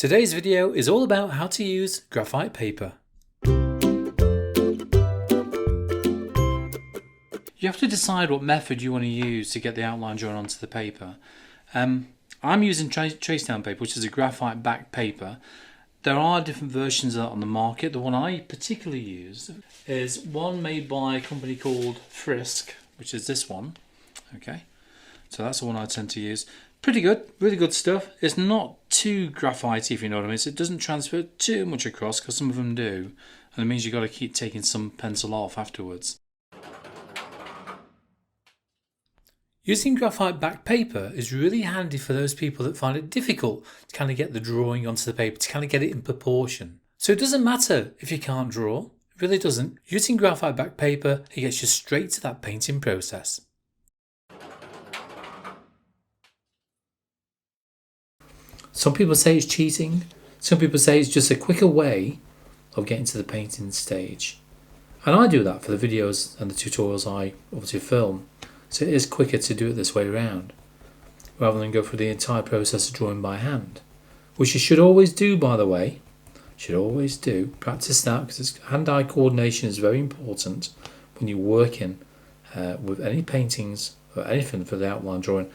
Today's video is all about how to use graphite paper. You have to decide what method you want to use to get the outline drawn onto the paper. I'm using trace down paper, which is a graphite backed paper. There are different versions of that on the market. The one I particularly use is one made by a company called Frisk, which is this one. Okay, so that's the one I tend to use. Pretty good, really good stuff. It's not too graphite, if you know what I mean. So it doesn't transfer too much across, because some of them do, and it means you've got to keep taking some pencil off afterwards. Using graphite backed paper is really handy for those people that find it difficult to kind of get the drawing onto the paper, to kind of get it in proportion. So it doesn't matter if you can't draw, it really doesn't. Using graphite backed paper, it gets you straight to that painting process. Some people say it's cheating, some people say it's just a quicker way of getting to the painting stage. And I do that for the videos and the tutorials I obviously film. So it is quicker to do it this way around, rather than go through the entire process of drawing by hand. Which you should always do, by the way. Should always do. Practice that, because hand-eye coordination is very important when you're working with any paintings or anything for the outline drawing.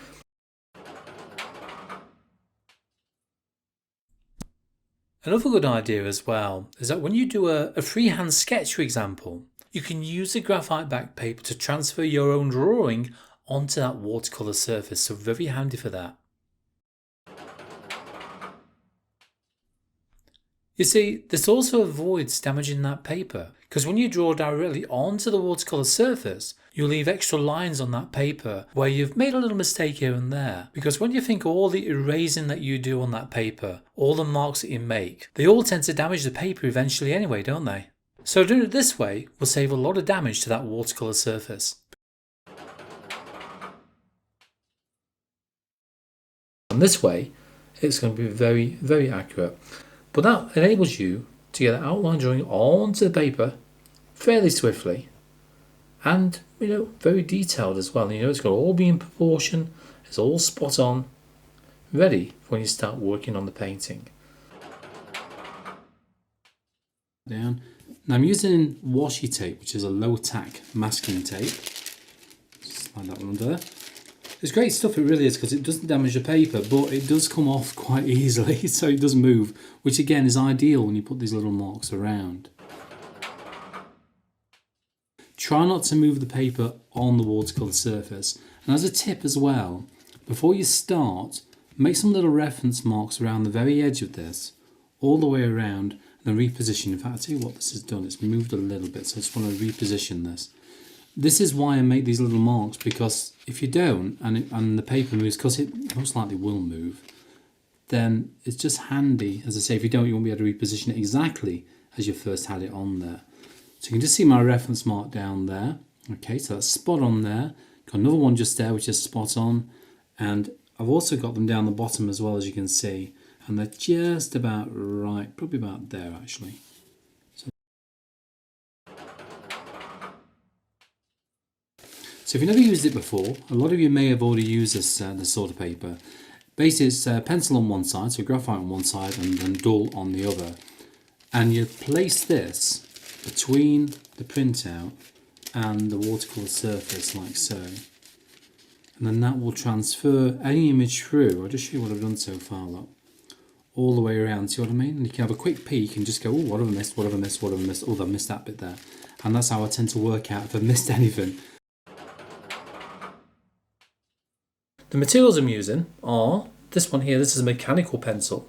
Another good idea as well is that when you do a freehand sketch, for example, you can use the graphite backed paper to transfer your own drawing onto that watercolour surface, so very handy for that. You see, this also avoids damaging that paper, because when you draw directly onto the watercolour surface, you'll leave extra lines on that paper where you've made a little mistake here and there. Because when you think all the erasing that you do on that paper, all the marks that you make, they all tend to damage the paper eventually anyway, don't they? So doing it this way will save a lot of damage to that watercolour surface. And this way, it's going to be very, very accurate. But that enables you to get an outline drawing onto the paper fairly swiftly, and very detailed as well. It's got to all be in proportion, it's all spot on, ready for when you start working on the painting. Down. Now I'm using washi tape, which is a low-tack masking tape. Slide that one under there. It's great stuff, it really is, because it doesn't damage the paper, but it does come off quite easily, so it does move, which again is ideal when you put these little marks around. Try not to move the paper on the watercolour surface. And as a tip as well, before you start, make some little reference marks around the very edge of this, all the way around, and then reposition. In fact, I'll tell you what this has done, it's moved a little bit, so I just want to reposition this. This is why I make these little marks, because if you don't, and the paper moves, because it most likely will move, then it's just handy. As I say, if you don't, you won't be able to reposition it exactly as you first had it on there. So you can just see my reference mark down there. Okay, so that's spot on there. Got another one just there, which is spot on. And I've also got them down the bottom as well, as you can see. And they're just about right, probably about there actually. So if you've never used it before, a lot of you may have already used this sort of paper. Basically it's pencil on one side, so graphite on one side, and then dull on the other. And you place this between the printout and the watercolour surface, like so. And then that will transfer any image through. I'll just show you what I've done so far, look. All the way around, see what I mean? And you can have a quick peek and just go, oh, what have I missed, what have I missed, what have I missed? Oh, I've missed that bit there. And that's how I tend to work out if I've missed anything. The materials I'm using are this one here. This is a mechanical pencil,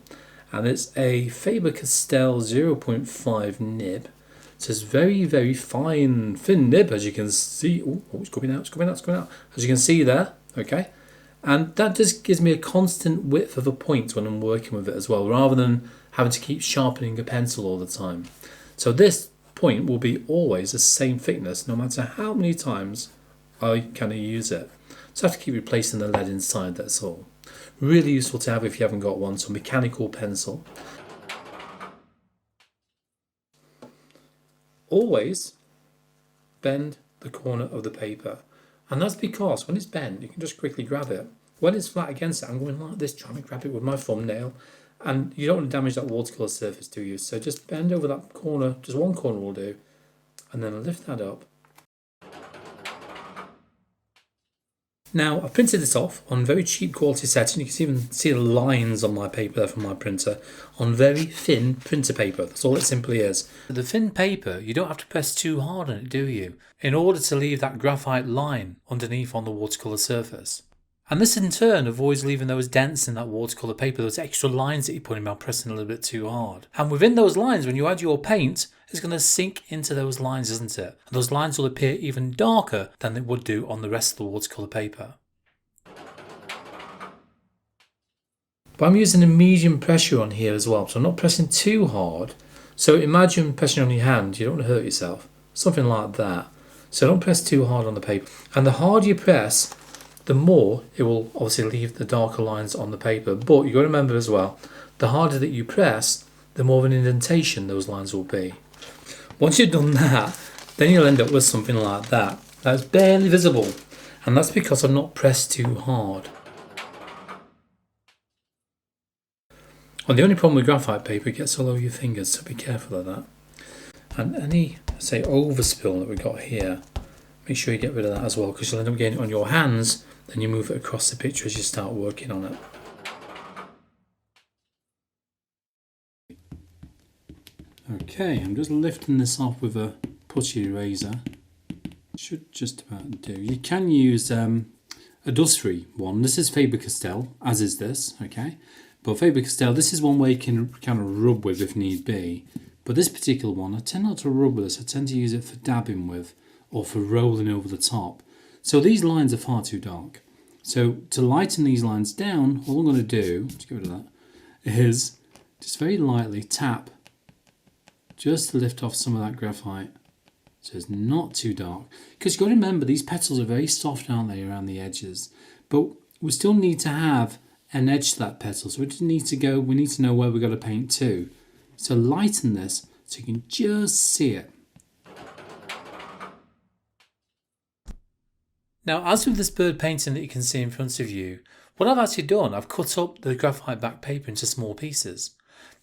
and it's a Faber-Castell 0.5 nib. So it's very, very fine, thin nib, as you can see. Oh, it's coming out, it's coming out, it's coming out. As you can see there, okay? And that just gives me a constant width of a point when I'm working with it as well, rather than having to keep sharpening a pencil all the time. So this point will be always the same thickness, no matter how many times I kind of use it. So I have to keep replacing the lead inside, that's all. Really useful to have if you haven't got one. So mechanical pencil. Always bend the corner of the paper. And that's because when it's bent, you can just quickly grab it. When it's flat against it, I'm going like this, trying to grab it with my thumbnail. And you don't want to damage that watercolour surface, do you? So just bend over that corner, just one corner will do, and then lift that up. Now, I've printed this off on very cheap quality setting. You can even see the lines on my paper there from my printer on very thin printer paper. That's all it simply is. The thin paper, you don't have to press too hard on it, do you? In order to leave that graphite line underneath on the watercolour surface. And this in turn avoids leaving those dents in that watercolour paper, those extra lines that you put in by pressing a little bit too hard. And within those lines, when you add your paint, it's going to sink into those lines, isn't it? And those lines will appear even darker than they would do on the rest of the watercolour paper. But I'm using a medium pressure on here as well, so I'm not pressing too hard. So imagine pressing on your hand, you don't want to hurt yourself. Something like that. So don't press too hard on the paper. And the harder you press, the more it will obviously leave the darker lines on the paper. But you've got to remember as well, the harder that you press, the more of an indentation those lines will be. Once you've done that, then you'll end up with something like that. That's barely visible. And that's because I've not pressed too hard. And the only problem with graphite paper, it gets all over your fingers, so be careful of that. And any, say, overspill that we've got here, make sure you get rid of that as well, because you'll end up getting it on your hands. Then you move it across the picture as you start working on it. Okay, I'm just lifting this off with a putty eraser. Should just about do. You can use a dust-free one. This is Faber-Castell, as is this, okay? But Faber-Castell, this is one way you can kind of rub with if need be. But this particular one, I tend not to rub with this. I tend to use it for dabbing with or for rolling over the top. So these lines are far too dark. So to lighten these lines down, all I'm going to do, just get rid of that, is just very lightly tap just to lift off some of that graphite so it's not too dark. Because you've got to remember, these petals are very soft, aren't they, around the edges. But we still need to have an edge to that petal. So we need to know where we've got to paint to. So lighten this so you can just see it. Now, as with this bird painting that you can see in front of you, what I've actually done, I've cut up the graphite back paper into small pieces.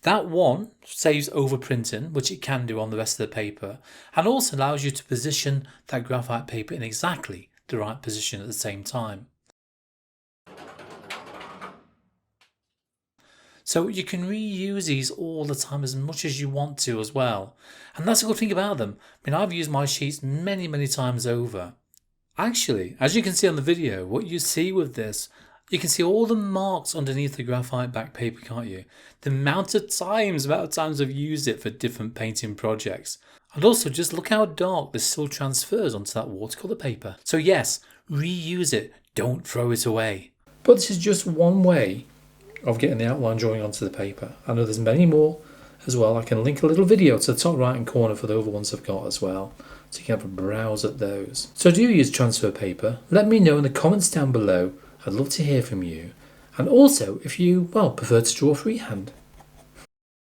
That one saves overprinting, which it can do on the rest of the paper, and also allows you to position that graphite paper in exactly the right position at the same time. So you can reuse these all the time as much as you want to as well. And that's a good thing about them. I mean, I've used my sheets many, many times over. Actually, as you can see on the video, what you see with this, you can see all the marks underneath the graphite back paper, can't you? The amount of times I've used it for different painting projects. And also just look how dark this still transfers onto that watercolour paper. So yes, reuse it, don't throw it away. But this is just one way of getting the outline drawing onto the paper. I know there's many more as well. I can link a little video to the top right hand corner for the other ones I've got as well, so you can have a browse at those. So do you use transfer paper? Let me know in the comments down below. I'd love to hear from you. And also if you, well, prefer to draw freehand.